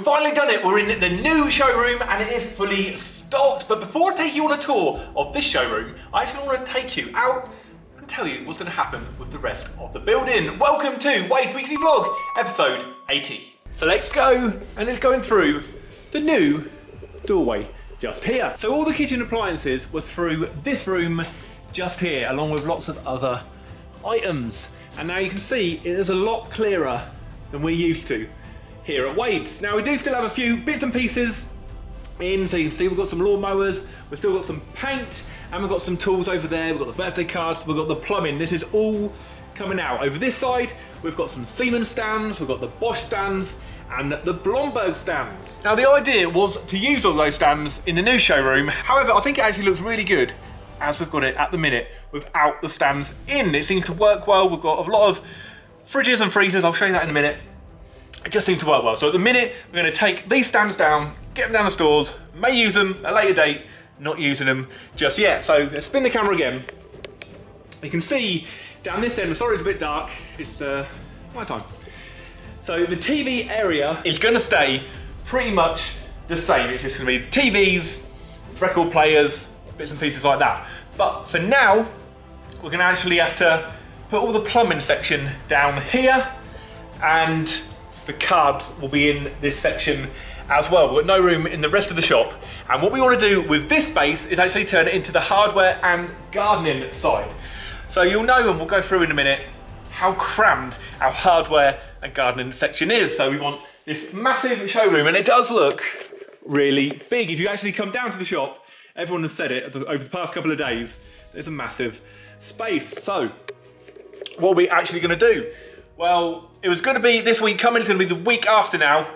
We've finally done it. We're in the new showroom and it is fully stocked. But before I take you on a tour of this showroom, I actually want to take you out and tell you what's going to happen with the rest of the building. Welcome to Wade's Weekly Vlog, episode 80. So let's go, and it's going through the new doorway just here. So all the kitchen appliances were through this room just here, along with lots of other items. And now you can see it is a lot clearer than we're used to here at Wade's. Now we do still have a few bits and pieces in, so you can see we've got some lawnmowers, we've still got some paint, and we've got some tools over there, we've got the birthday cards, we've got the plumbing. This is all coming out. Over this side, we've got some Siemens stands, we've got the Bosch stands, and the Blomberg stands. Now the idea was to use all those stands in the new showroom. However, I think it actually looks really good as we've got it at the minute without the stands in. It seems to work well. We've got a lot of fridges and freezers. I'll show you that in a minute. It just seems to work well. So at the minute, we're going to take these stands down, get them down the stores, may use them at a later date, not using them just yet. So let's spin the camera again. You can see down this end, I'm sorry it's a bit dark, it's my time. So the TV area is going to stay pretty much the same. It's just going to be TVs, record players, bits and pieces like that. But for now, we're going to actually have to put all the plumbing section down here, and the cards will be in this section as well. We've got no room in the rest of the shop. And what we want to do with this space is actually turn it into the hardware and gardening side. So you'll know, and we'll go through in a minute, how crammed our hardware and gardening section is. So we want this massive showroom, and it does look really big. If you actually come down to the shop, everyone has said it over the past couple of days, there's a massive space. So what are we actually going to do? Well, it was going to be this week coming, it's going to be the week after now.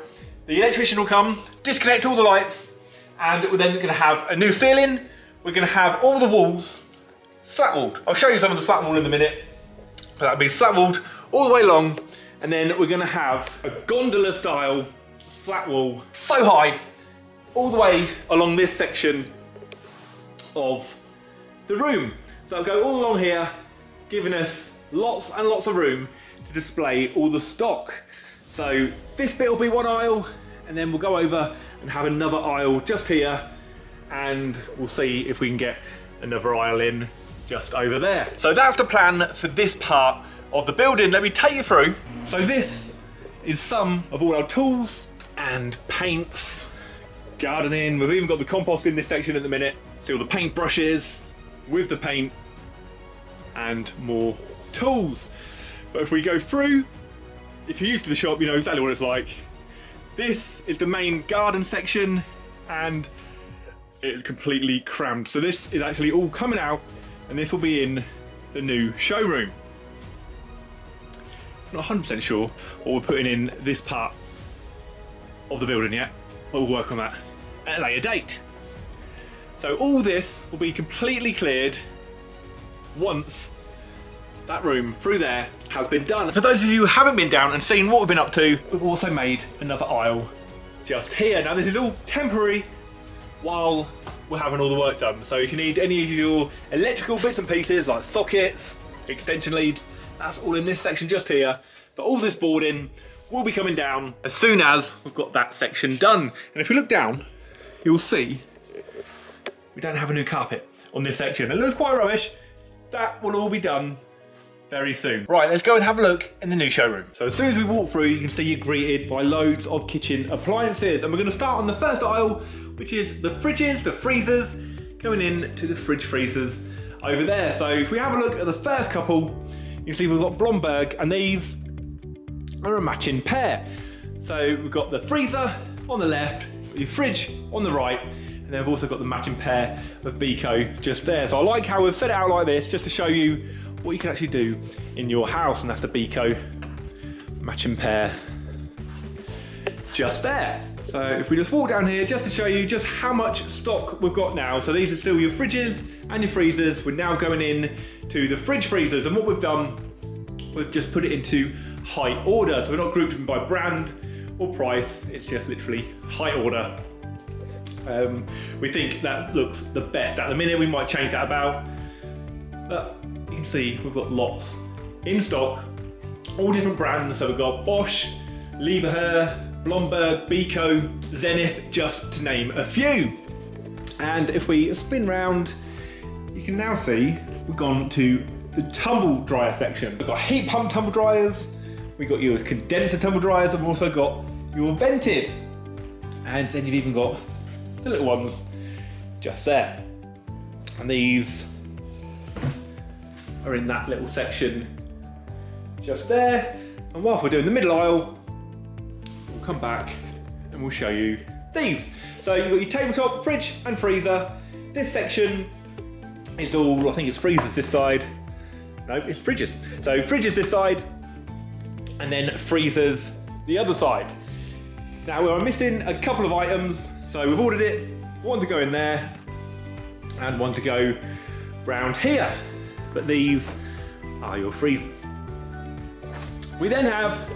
The electrician will come, disconnect all the lights, and we're then going to have a new ceiling. We're going to have all the walls slat walled. I'll show you some of the slat wall in a minute, but that'll be slat walled all the way along. And then we're going to have a gondola style slat wall so high all the way along this section of the room. So it'll go all along here, giving us lots and lots of room to display all the stock. So this bit will be one aisle, and then we'll go over and have another aisle just here, and we'll see if we can get another aisle in just over there. So that's the plan for this part of the building. Let me take you through. So this is some of all our tools and paints, gardening. We've even got the compost in this section at the minute. See all the paint brushes with the paint and more tools. But if we go through, if you're used to the shop, you know exactly what it's like. This is the main garden section, and it's completely crammed. So this is actually all coming out, and this will be in the new showroom. I'm not 100% sure what we're putting in this part of the building yet, but we'll work on that at a later date. So all this will be completely cleared once that room through there has been done. For those of you who haven't been down and seen what we've been up to, we've also made another aisle just here. Now this is all temporary while we're having all the work done. So if you need any of your electrical bits and pieces like sockets, extension leads, that's all in this section just here. But all this boarding will be coming down as soon as we've got that section done. And if we look down, you'll see we don't have a new carpet on this section. It looks quite rubbish. That will all be done very soon. Right, let's go and have a look in the new showroom. So as soon as we walk through, you can see you're greeted by loads of kitchen appliances. And we're going to start on the first aisle, which is the fridges, the freezers, going in to the fridge freezers over there. So if we have a look at the first couple, you can see we've got Blomberg, and these are a matching pair. So we've got the freezer on the left, the fridge on the right, and then we've also got the matching pair of Beko just there. So I like how we've set it out like this, just to show you what you can actually do in your house, and that's the Beko matching pair just there. So if we just walk down here, just to show you just how much stock we've got now. So these are still your fridges and your freezers. We're now going in to the fridge freezers, and what we've done, we've just put it into height order. So we're not grouped them by brand or price, it's just literally height order. We think that looks the best at the minute. We might change that about, but you can see we've got lots in stock, all different brands. So we've got Bosch, Lieberherr, Blomberg, Beko, Zenith, just to name a few. And if we spin round, you can now see we've gone to the tumble dryer section. We've got heat pump tumble dryers, we've got your condenser tumble dryers, and we've also got your vented. And then you've even got the little ones just there. And these are in that little section just there. And whilst we're doing the middle aisle, we'll come back and we'll show you these. So you've got your tabletop, fridge and freezer. This section is all, I think it's freezers this side. No, it's fridges. So fridges this side, and then freezers the other side. Now we're missing a couple of items, so we've ordered it. One to go in there, and one to go round here. But these are your freezers. We then have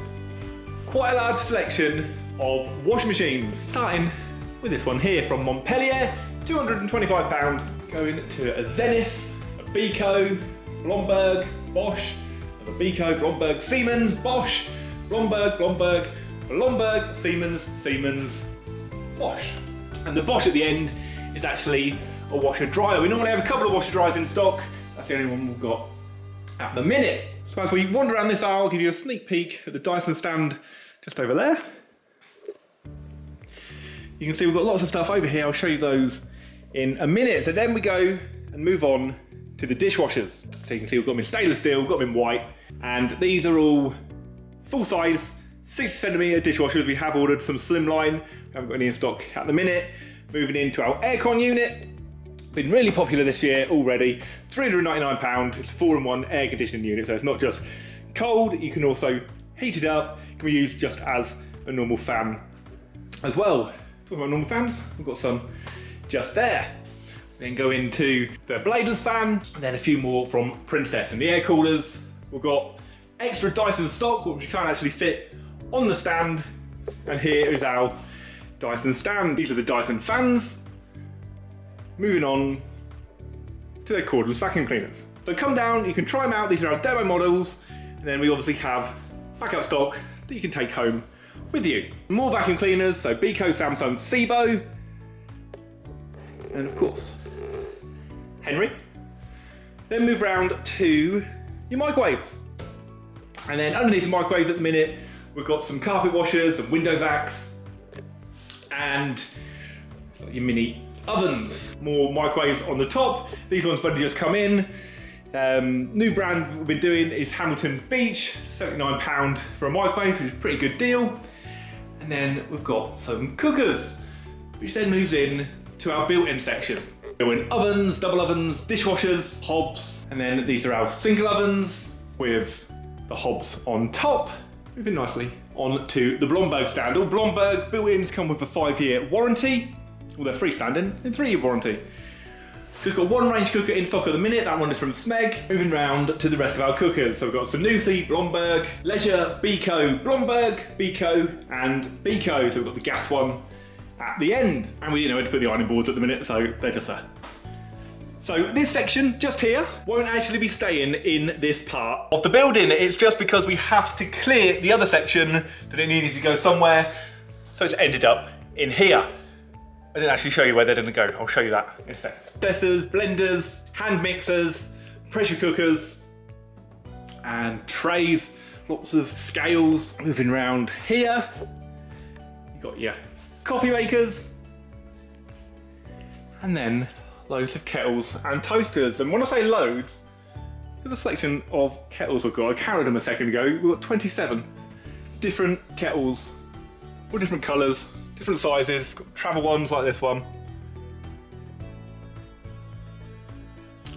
quite a large selection of washing machines, starting with this one here from Montpellier, £225, going to a Zenith, a Beko, Blomberg, Bosch, a Beko, Blomberg, Siemens, Bosch, Blomberg, Siemens, Bosch. And the Bosch at the end is actually a washer dryer. We normally have a couple of washer dryers in stock. That's the only one we've got at the minute. So as we wander around this aisle, I'll give you a sneak peek at the Dyson stand just over there. You can see we've got lots of stuff over here. I'll show you those in a minute. So then we go and move on to the dishwashers. So you can see we've got them in stainless steel, we've got them in white, and these are all full-size 60cm dishwashers. We have ordered some slimline, we haven't got any in stock at the minute. Moving into our aircon unit, been really popular this year already. £399, it's a 4-in-1 air conditioning unit, so it's not just cold, you can also heat it up. It can be used just as a normal fan as well. Talking about normal fans, we've got some just there. Then go into the bladeless fan, and then a few more from Princess. And the air coolers, we've got extra Dyson stock, which you can't actually fit on the stand. And here is our Dyson stand. These are the Dyson fans. Moving on to their cordless vacuum cleaners. So come down, you can try them out. These are our demo models. And then we obviously have backup stock that you can take home with you. More vacuum cleaners, so Beko, Samsung, Sibo. And of course, Henry. Then move round to your microwaves. And then underneath the microwaves at the minute, we've got some carpet washers and window vacs and your mini ovens. More microwaves on the top. These ones have only just come in. New brand we've been doing is Hamilton Beach, £79 for a microwave, which is a pretty good deal. And then we've got some cookers, which then moves in to our built-in section. Go in ovens, double ovens, dishwashers, hobs, and then these are our single ovens with the hobs on top. Moving nicely on to the Blomberg stand. All Blomberg built-ins come with a 5-year warranty. Well, they're freestanding, and 3-year warranty. We've got one range cooker in stock at the minute, that one is from Smeg. Moving round to the rest of our cookers. So we've got Sanusi, Blomberg, Leisure, Beko, Blomberg, Beko, and Beko. So we've got the gas one at the end. And we didn't know where to put the ironing boards at the minute, so they're just there. So this section, just here, won't actually be staying in this part of the building. It's just because we have to clear the other section that it needed to go somewhere. So it's ended up in here. I didn't actually show you where they're going to go. I'll show you that in a second. Processors, blenders, hand mixers, pressure cookers, and trays. Lots of scales moving around here. You've got your coffee makers. And then loads of kettles and toasters. And when I say loads, look at the selection of kettles we've got. I counted them a second ago. We've got 27 different kettles, all different colours. Different sizes, got travel ones like this one.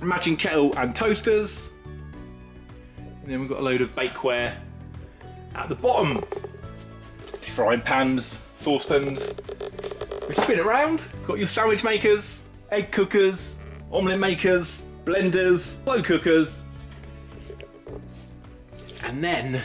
Matching kettle and toasters. And then we've got a load of bakeware at the bottom. Frying pans, saucepans. We spin it around. Got your sandwich makers, egg cookers, omelette makers, blenders, slow cookers. And then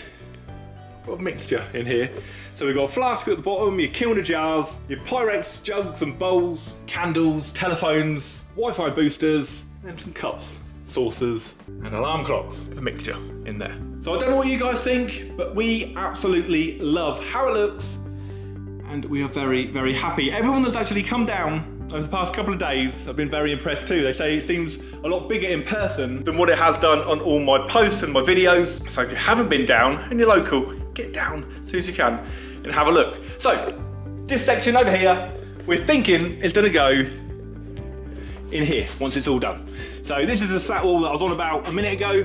got a mixture in here. So we've got a flask at the bottom, your kilner jars, your Pyrex jugs and bowls, candles, telephones, Wi-Fi boosters, and some cups, saucers, and alarm clocks. With a mixture in there. So I don't know what you guys think, but we absolutely love how it looks and we are very, very happy. Everyone that's actually come down over the past couple of days have been very impressed too. They say it seems a lot bigger in person than what it has done on all my posts and my videos. So if you haven't been down and you're local, get down as soon as you can and have a look. So this section over here, we're thinking is gonna go in here once it's all done. So this is the slat wall that I was on about a minute ago,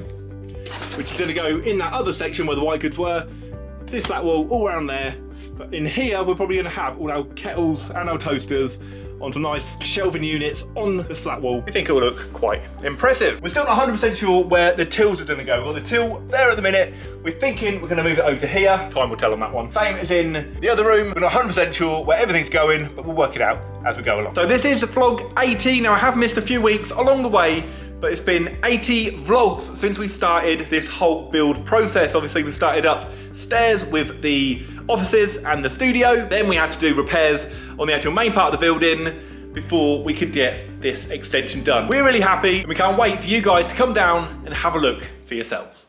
which is gonna go in that other section where the white goods were. This slat wall all around there. But in here, we're probably gonna have all our kettles and our toasters onto nice shelving units on the slat wall. We think it will look quite impressive. We're still not 100% sure where the tills are gonna go. We've got the till there at the minute. We're thinking we're gonna move it over to here. Time will tell on that one. Same as in the other room. We're not 100% sure where everything's going, but we'll work it out as we go along. So this is vlog 80. Now I have missed a few weeks along the way, but it's been 80 vlogs since we started this whole build process. Obviously we started upstairs with the offices and the studio. Then we had to do repairs on the actual main part of the building before we could get this extension done. We're really happy and we can't wait for you guys to come down and have a look for yourselves.